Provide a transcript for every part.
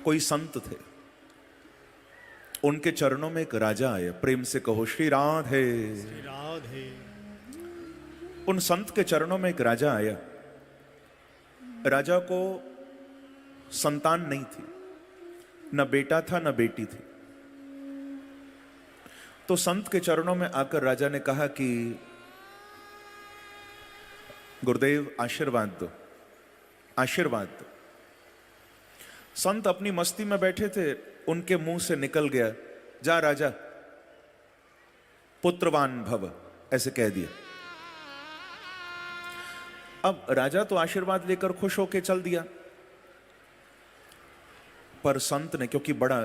कोई संत थे, उनके चरणों में एक राजा आया। प्रेम से कहो श्री राधे। श्री राधे। उन संत के चरणों में एक राजा आया। राजा को संतान नहीं थी, न बेटा था न बेटी थी। तो संत के चरणों में आकर राजा ने कहा कि गुरुदेव आशीर्वाद दो, आशीर्वाद दो। संत अपनी मस्ती में बैठे थे, उनके मुंह से निकल गया, जा राजा पुत्रवान भव, ऐसे कह दिया। अब राजा तो आशीर्वाद लेकर खुश होकर चल दिया, पर संत ने, क्योंकि बड़ा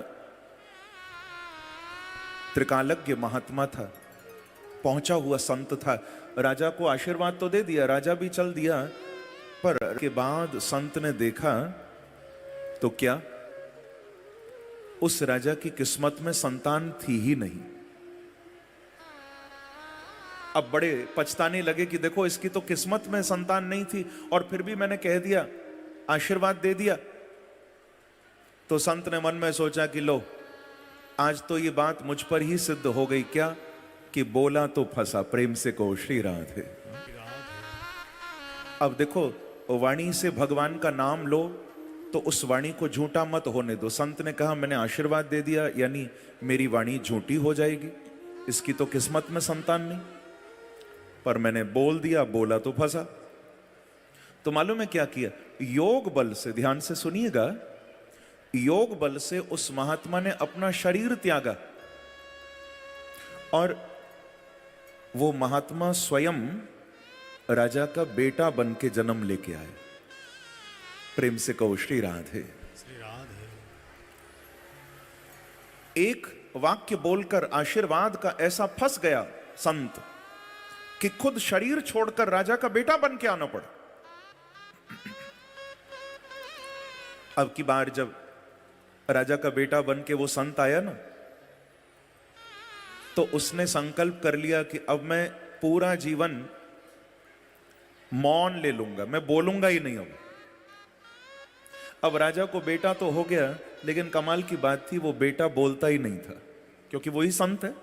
त्रिकालज्ञ महात्मा था, पहुंचा हुआ संत था, राजा को आशीर्वाद तो दे दिया, राजा भी चल दिया। पर के बाद संत ने देखा तो क्या, उस राजा की किस्मत में संतान थी ही नहीं। अब बड़े पछताने लगे कि देखो इसकी तो किस्मत में संतान नहीं थी और फिर भी मैंने कह दिया, आशीर्वाद दे दिया। तो संत ने मन में सोचा कि लो, आज तो ये बात मुझ पर ही सिद्ध हो गई, क्या कि बोला तो फंसा। प्रेम से कहो श्री राधे। अब देखो, वाणी से भगवान का नाम लो तो उस वाणी को झूठा मत होने दो। संत ने कहा मैंने आशीर्वाद दे दिया, यानी मेरी वाणी झूठी हो जाएगी, इसकी तो किस्मत में संतान नहीं, पर मैंने बोल दिया, बोला तो फंसा। तो मालूम है क्या किया? योग बल से, ध्यान से सुनिएगा, योग बल से उस महात्मा ने अपना शरीर त्यागा और वो महात्मा स्वयं राजा का बेटा बन के जन्म लेके आए। प्रेम से कहो श्री राधे। श्री राधे। एक वाक्य बोलकर आशीर्वाद का ऐसा फंस गया संत कि खुद शरीर छोड़कर राजा का बेटा बन के आना पड़ा। अब की बार जब राजा का बेटा बन के वो संत आया ना, तो उसने संकल्प कर लिया कि अब मैं पूरा जीवन मौन ले लूंगा, मैं बोलूंगा ही नहीं। अब राजा को बेटा तो हो गया, लेकिन कमाल की बात थी वो बेटा बोलता ही नहीं था, क्योंकि वही संत है।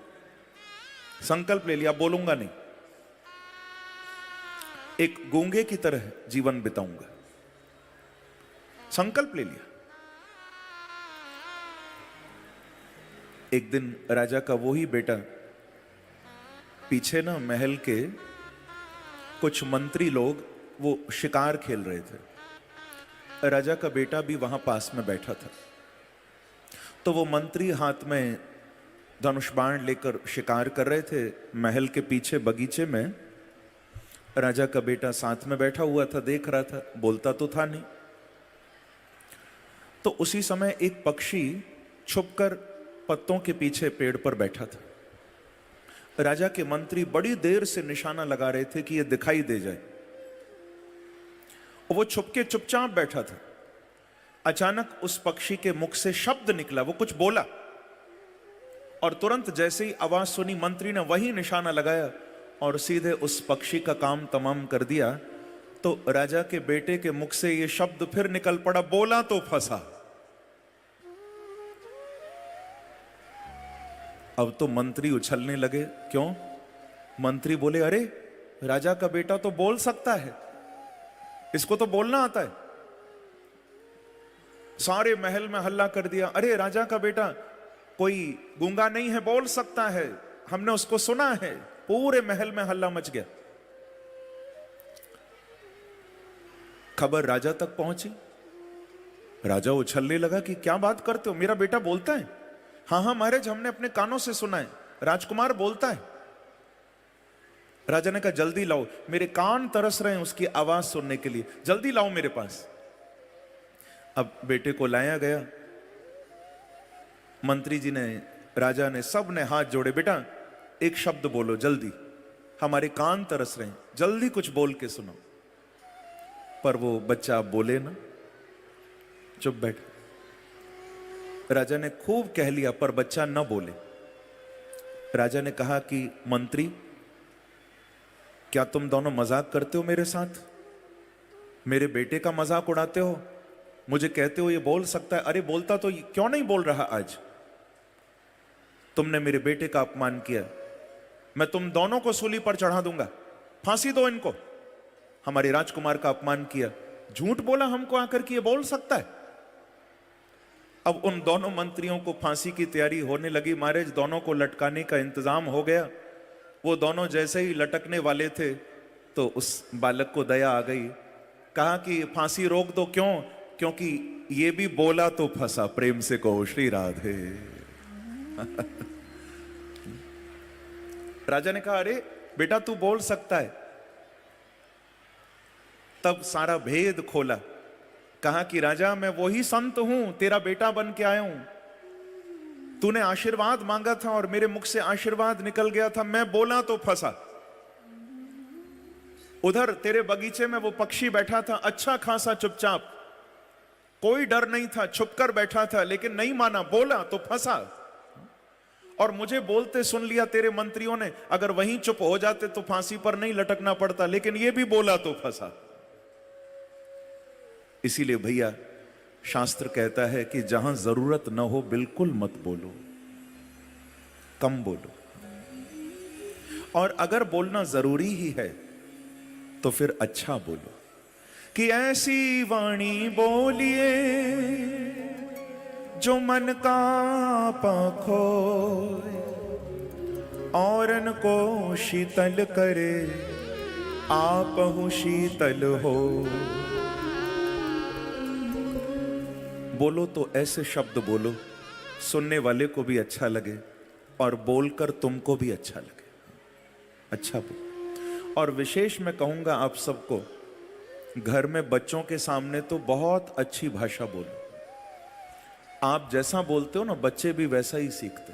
संकल्प ले लिया, बोलूंगा नहीं, एक गूंगे की तरह जीवन बिताऊंगा, संकल्प ले लिया। एक दिन राजा का वही बेटा, पीछे ना महल के कुछ मंत्री लोग वो शिकार खेल रहे थे, राजा का बेटा भी वहां पास में बैठा था। तो वो मंत्री हाथ में धनुष बाण लेकर शिकार कर रहे थे, महल के पीछे बगीचे में राजा का बेटा साथ में बैठा हुआ था, देख रहा था, बोलता तो था नहीं। तो उसी समय एक पक्षी छुपकर पत्तों के पीछे पेड़ पर बैठा था। राजा के मंत्री बड़ी देर से निशाना लगा रहे थे कि यह दिखाई दे जाए, वो छुपके चुपचाप बैठा था। अचानक उस पक्षी के मुख से शब्द निकला, वो कुछ बोला, और तुरंत जैसे ही आवाज सुनी, मंत्री ने वही निशाना लगाया और सीधे उस पक्षी का काम तमाम कर दिया। तो राजा के बेटे के मुख से ये शब्द फिर निकल पड़ा, बोला तो फंसा। अब तो मंत्री उछलने लगे। क्यों? मंत्री बोले, अरे राजा का बेटा तो बोल सकता है, इसको तो बोलना आता है। सारे महल में हल्ला कर दिया, अरे राजा का बेटा कोई गूंगा नहीं है, बोल सकता है, हमने उसको सुना है। पूरे महल में हल्ला मच गया। खबर राजा तक पहुंची। राजा उछलने लगा कि क्या बात करते हो, मेरा बेटा बोलता है? हाँ हाँ महाराज, हमने अपने कानों से सुना है, राजकुमार बोलता है। राजा ने कहा जल्दी लाओ, मेरे कान तरस रहे हैं उसकी आवाज सुनने के लिए, जल्दी लाओ मेरे पास। अब बेटे को लाया गया। मंत्री जी ने, राजा ने, सब ने हाथ जोड़े, बेटा एक शब्द बोलो जल्दी, हमारे कान तरस रहे हैं, जल्दी कुछ बोल के सुनो। पर वो बच्चा बोले ना, चुप बैठ। राजा ने खूब कह लिया पर बच्चा न बोले। राजा ने कहा कि मंत्री, क्या तुम दोनों मजाक करते हो मेरे साथ? मेरे बेटे का मजाक उड़ाते हो? मुझे कहते हो ये बोल सकता है, अरे बोलता तो क्यों नहीं बोल रहा आज? तुमने मेरे बेटे का अपमान किया, मैं तुम दोनों को सूली पर चढ़ा दूंगा, फांसी दो इनको। हमारे राजकुमार का अपमान किया, झूठ बोला हमको आकर कि ये बोल सकता है। अब उन दोनों मंत्रियों को फांसी की तैयारी होने लगी, महाराज दोनों को लटकाने का इंतजाम हो गया। वो दोनों जैसे ही लटकने वाले थे तो उस बालक को दया आ गई, कहा कि फांसी रोक दो। क्यों? क्योंकि ये भी बोला तो फंसा। प्रेम से कहो श्री राधे। राजा ने कहा, अरे बेटा तू बोल सकता है। तब सारा भेद खोला, कहा कि राजा मैं वही संत हूं, तेरा बेटा बन के आया हूं। तूने आशीर्वाद मांगा था और मेरे मुख से आशीर्वाद निकल गया था, मैं बोला तो फंसा। उधर तेरे बगीचे में वो पक्षी बैठा था, अच्छा खासा चुपचाप, कोई डर नहीं था, छुपकर बैठा था, लेकिन नहीं माना, बोला तो फंसा। और मुझे बोलते सुन लिया तेरे मंत्रियों ने, अगर वहीं चुप हो जाते तो फांसी पर नहीं लटकना पड़ता, लेकिन ये भी बोला तो फंसा। इसीलिए भैया शास्त्र कहता है कि जहां जरूरत न हो बिल्कुल मत बोलो, कम बोलो। और अगर बोलना जरूरी ही है तो फिर अच्छा बोलो, कि ऐसी वाणी बोलिए जो मन का पाखो, औरन को शीतल करे, आपहु शीतल हो। बोलो तो ऐसे शब्द बोलो सुनने वाले को भी अच्छा लगे और बोलकर तुमको भी अच्छा लगे। अच्छा बोलो। और विशेष मैं कहूंगा आप सबको, घर में बच्चों के सामने तो बहुत अच्छी भाषा बोलो। आप जैसा बोलते हो ना, बच्चे भी वैसा ही सीखते।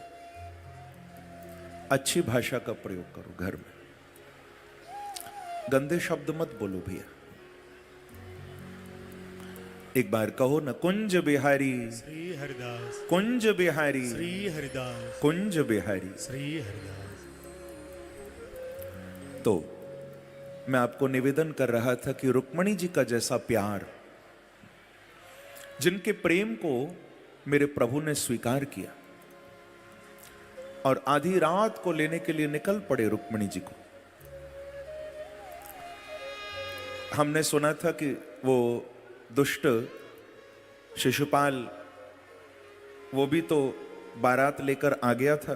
अच्छी भाषा का प्रयोग करो घर में, गंदे शब्द मत बोलो भैया। एक बार कहो ना, कुंज बिहारी श्री हरिदास, कुंज बिहारी श्री हरिदास, कुंज बिहारी। श्री हरिदास। तो मैं आपको निवेदन कर रहा था कि रुक्मणी जी का जैसा प्यार, जिनके प्रेम को मेरे प्रभु ने स्वीकार किया और आधी रात को लेने के लिए निकल पड़े रुक्मणी जी को। हमने सुना था कि वो दुष्ट शिशुपाल, वो भी तो बारात लेकर आ गया था।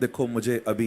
देखो मुझे अभी